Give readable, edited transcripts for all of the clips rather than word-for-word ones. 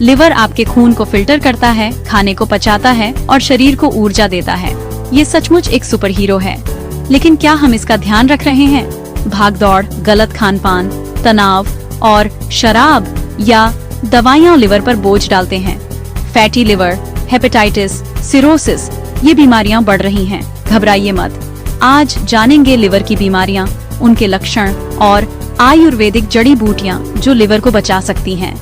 Liver आपके खून को फिल्टर करता है, खाने को पचाता है और शरीर को ऊर्जा देता है। ये सचमुच एक सुपर हीरो है। लेकिन क्या हम इसका ध्यान रख रहे हैं? भागदौड़, गलत खान पान, तनाव और शराब या दवाइयाँ लिवर पर बोझ डालते हैं। फैटी लिवर, हेपेटाइटिस, सिरोसिस, ये बीमारियां बढ़ रही हैं। घबराइए मत। आज जानेंगे लिवर की बीमारियां, उनके लक्षण और आयुर्वेदिक जड़ी बूटियां जो लिवर को बचा सकती हैं।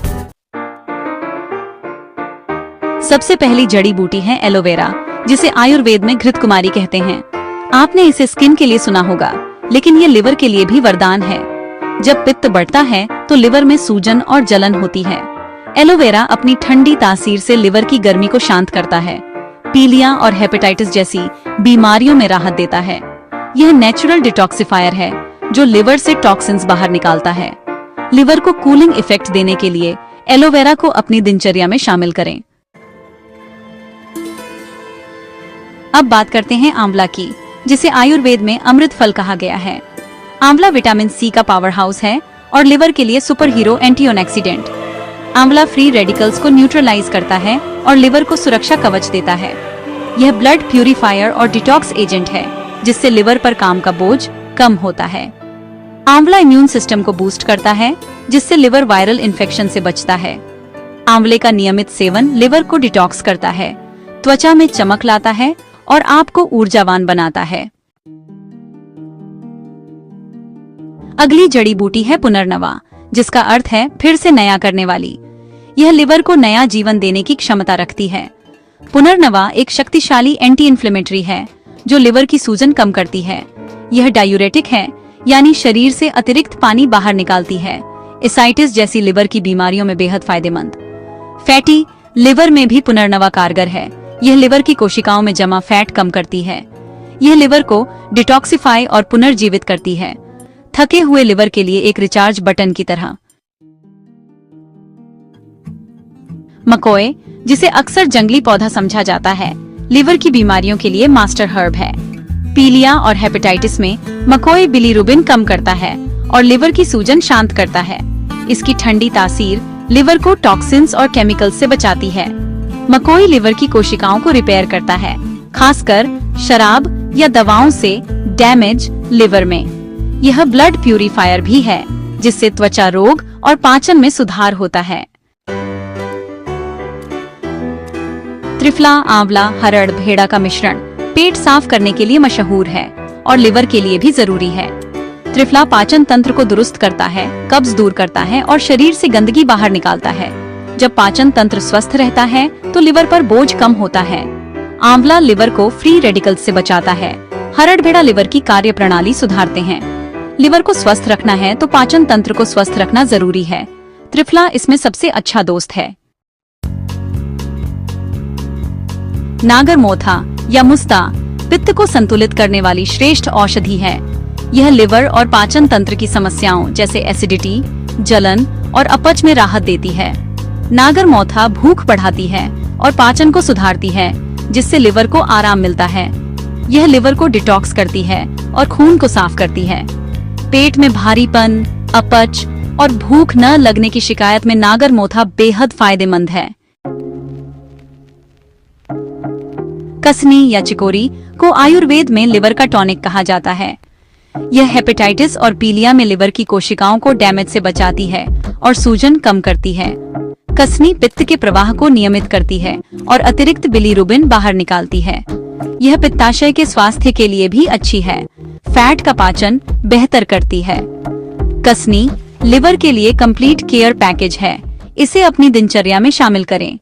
सबसे पहली जड़ी बूटी है एलोवेरा, जिसे आयुर्वेद में घृतकुमारी कहते हैं। आपने इसे स्किन के लिए सुना होगा, लेकिन ये लिवर के लिए भी वरदान है। जब पित्त बढ़ता है तो लिवर में सूजन और जलन होती है। एलोवेरा अपनी ठंडी तासीर से लिवर की गर्मी को शांत करता है, पीलिया और हेपेटाइटिस जैसी बीमारियों में राहत देता है। यह नेचुरल डिटॉक्सिफायर है जो लिवर से टॉक्सिन्स बाहर निकालता है। लिवर को कूलिंग इफेक्ट देने के लिए एलोवेरा को अपनी दिनचर्या में शामिल करें। अब बात करते हैं आंवला की, जिसे आयुर्वेद में अमृत फल कहा गया है। आंवला विटामिन सी का पावर हाउस है और लिवर के लिए सुपर हीरो एंटीऑक्सीडेंट। आंवला फ्री रेडिकल्स को न्यूट्रलाइज करता है और लिवर को सुरक्षा कवच देता है। यह ब्लड प्यूरिफायर और डिटॉक्स एजेंट है, जिससे लिवर पर काम का बोझ कम होता है। आंवला इम्यून सिस्टम को बूस्ट करता है, जिससे लिवर वायरल इन्फेक्शन से बचता है। आंवले का नियमित सेवन लिवर को डिटॉक्स करता है, त्वचा में चमक लाता है और आपको ऊर्जावान बनाता है। अगली जड़ी बूटी है पुनर्नवा, जिसका अर्थ है फिर से नया करने वाली। यह लिवर को नया जीवन देने की क्षमता रखती है। पुनर्नवा एक शक्तिशाली एंटी इन्फ्लेमेटरी है जो लिवर की सूजन कम करती है। यह डायूरेटिक है, यानी शरीर से अतिरिक्त पानी बाहर निकालती है। एसाइटिस जैसी लिवर की बीमारियों में बेहद फायदेमंद। फैटी लिवर में भी पुनर्नवा कारगर है। यह लिवर की कोशिकाओं में जमा फैट कम करती है। यह लिवर को डिटॉक्सिफाई और पुनर्जीवित करती है, थके हुए लिवर के लिए एक रिचार्ज बटन की तरह। मकोए, जिसे अक्सर जंगली पौधा समझा जाता है, लिवर की बीमारियों के लिए मास्टर हर्ब है। पीलिया और हेपेटाइटिस में मकोए बिलीरुबिन कम करता है और लिवर की सूजन शांत करता है। इसकी ठंडी तासीर लिवर को टॉक्सिन्स और केमिकल्स से बचाती है। मकोई लिवर की कोशिकाओं को रिपेयर करता है, खासकर शराब या दवाओं से डैमेज लिवर में। यह ब्लड प्यूरिफायर भी है, जिससे त्वचा रोग और पाचन में सुधार होता है। त्रिफला, आंवला, हरड़, भेड़ा का मिश्रण पेट साफ करने के लिए मशहूर है और लिवर के लिए भी जरूरी है। त्रिफला पाचन तंत्र को दुरुस्त करता है, कब्ज दूर करता है और शरीर से गंदगी बाहर निकालता है। जब पाचन तंत्र स्वस्थ रहता है तो लिवर पर बोझ कम होता है। आंवला लिवर को फ्री रेडिकल्स से बचाता है। हरड़, भेड़ा लिवर की कार्य प्रणाली सुधारते हैं। लिवर को स्वस्थ रखना है तो पाचन तंत्र को स्वस्थ रखना जरूरी है। त्रिफला इसमें सबसे अच्छा दोस्त है। नागरमोथा या मुस्ता पित्त को संतुलित करने वाली श्रेष्ठ औषधि है। यह लिवर और पाचन तंत्र की समस्याओं जैसे एसिडिटी, जलन और अपच में राहत देती है। नागरमोथा भूख बढ़ाती है और पाचन को सुधारती है, जिससे लिवर को आराम मिलता है। यह लिवर को डिटॉक्स करती है और खून को साफ करती है। पेट में भारीपन, अपच और भूख न लगने की शिकायत में नागरमोथा बेहद फायदेमंद है। कसनी या चिकोरी को आयुर्वेद में लिवर का टॉनिक कहा जाता है। यह हेपेटाइटिस और पीलिया में लिवर की कोशिकाओं को डैमेज से बचाती है और सूजन कम करती है। कसनी पित्त के प्रवाह को नियमित करती है और अतिरिक्त बिलीरुबिन बाहर निकालती है। यह पित्ताशय के स्वास्थ्य के लिए भी अच्छी है। फैट का पाचन बेहतर करती है। कसनी लिवर के लिए कंप्लीट केयर पैकेज है। इसे अपनी दिनचर्या में शामिल करें।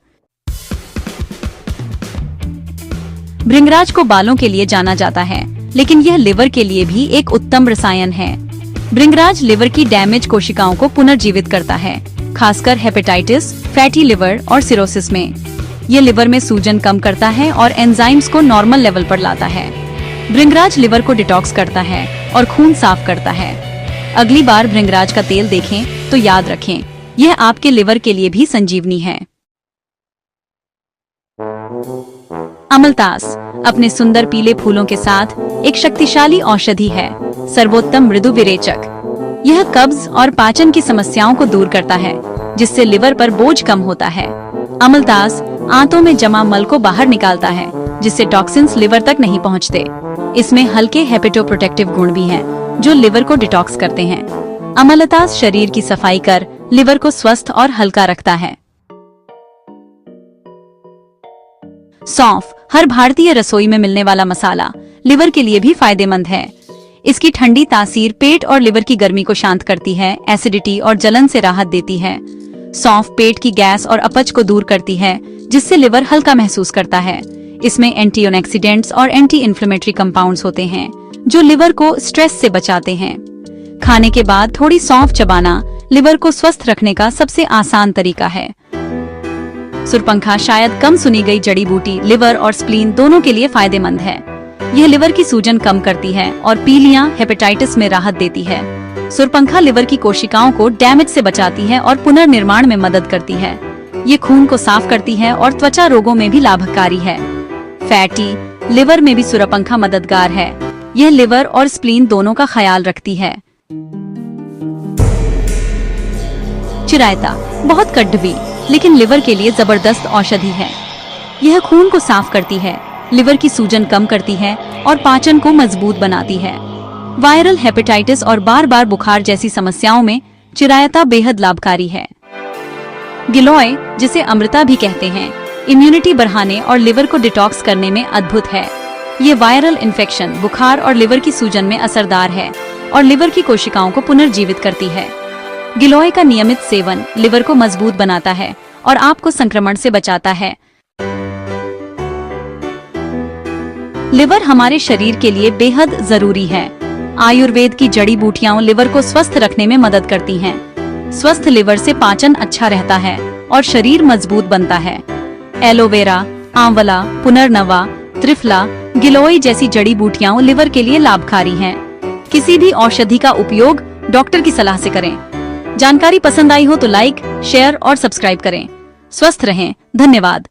भृंगराज को बालों के लिए जाना जाता है, लेकिन यह लिवर के लिए भी एक उत्तम रसायन है। भृंगराज लिवर की डैमेज कोशिकाओं को पुनर्जीवित करता है, खासकर हेपेटाइटिस, फैटी लिवर और सिरोसिस में। यह लिवर में सूजन कम करता है और एंजाइम्स को नॉर्मल लेवल पर लाता है। भृंगराज लिवर को डिटॉक्स करता है और खून साफ करता है। अगली बार भृंगराज का तेल देखें तो याद रखें, यह आपके लिवर के लिए भी संजीवनी है। अमलतास अपने सुंदर पीले फूलों के साथ एक शक्तिशाली औषधि है। सर्वोत्तम मृदु विरेचक। यह कब्ज और पाचन की समस्याओं को दूर करता है, जिससे लिवर पर बोझ कम होता है। अमलतास आंतों में जमा मल को बाहर निकालता है, जिससे टॉक्सिन्स लिवर तक नहीं पहुंचते। इसमें हल्के हेपेटोप्रोटेक्टिव गुण भी हैं, जो लिवर को डिटॉक्स करते हैं। अमलतास शरीर की सफाई कर लिवर को स्वस्थ और हल्का रखता है। सौंफ हर भारतीय रसोई में मिलने वाला मसाला लिवर के लिए भी फायदेमंद है। इसकी ठंडी तासीर पेट और लिवर की गर्मी को शांत करती है, एसिडिटी और जलन से राहत देती है। सौंफ पेट की गैस और अपच को दूर करती है, जिससे लिवर हल्का महसूस करता है। इसमें एंटीऑक्सीडेंट्स और एंटी इन्फ्लेमेटरी कंपाउंड्स होते हैं, जो लिवर को स्ट्रेस से बचाते हैं। खाने के बाद थोड़ी सौंफ चबाना लिवर को स्वस्थ रखने का सबसे आसान तरीका है। सुरपंखा शायद कम सुनी गई जड़ी बूटी लिवर और स्प्लीन दोनों के लिए फायदेमंद है। यह लिवर की सूजन कम करती है और पीलिया हेपेटाइटिस में राहत देती है। सुरपंखा लिवर की कोशिकाओं को डैमेज से बचाती है और पुनर्निर्माण में मदद करती है। ये खून को साफ करती है और त्वचा रोगों में भी लाभकारी है। फैटी लिवर में भी सुरपंखा मददगार है। यह लिवर और स्प्लीन दोनों का ख्याल रखती है। चिरायता बहुत कड़वी लेकिन लिवर के लिए जबरदस्त औषधि है। यह खून को साफ करती है, लिवर की सूजन कम करती है और पाचन को मजबूत बनाती है। वायरल हेपेटाइटिस और बार बार बुखार जैसी समस्याओं में चिरायता बेहद लाभकारी है। गिलोय, जिसे अमृता भी कहते हैं, इम्यूनिटी बढ़ाने और लिवर को डिटॉक्स करने में अद्भुत है। ये वायरल इन्फेक्शन, बुखार और लिवर की सूजन में असरदार है और लिवर की कोशिकाओं को पुनर्जीवित करती है। गिलोय का नियमित सेवन लिवर को मजबूत बनाता है और आपको संक्रमण से बचाता है। लिवर हमारे शरीर के लिए बेहद जरूरी है। आयुर्वेद की जड़ी बूटियां लिवर को स्वस्थ रखने में मदद करती हैं। स्वस्थ लिवर से पाचन अच्छा रहता है और शरीर मजबूत बनता है। एलोवेरा, आंवला, पुनर्नवा, त्रिफला, गिलोय जैसी जड़ी बूटियां लिवर के लिए लाभकारी हैं। किसी भी औषधि का उपयोग डॉक्टर की सलाह से करें। जानकारी पसंद आई हो तो लाइक, शेयर और सब्सक्राइब करें। स्वस्थ रहें। धन्यवाद।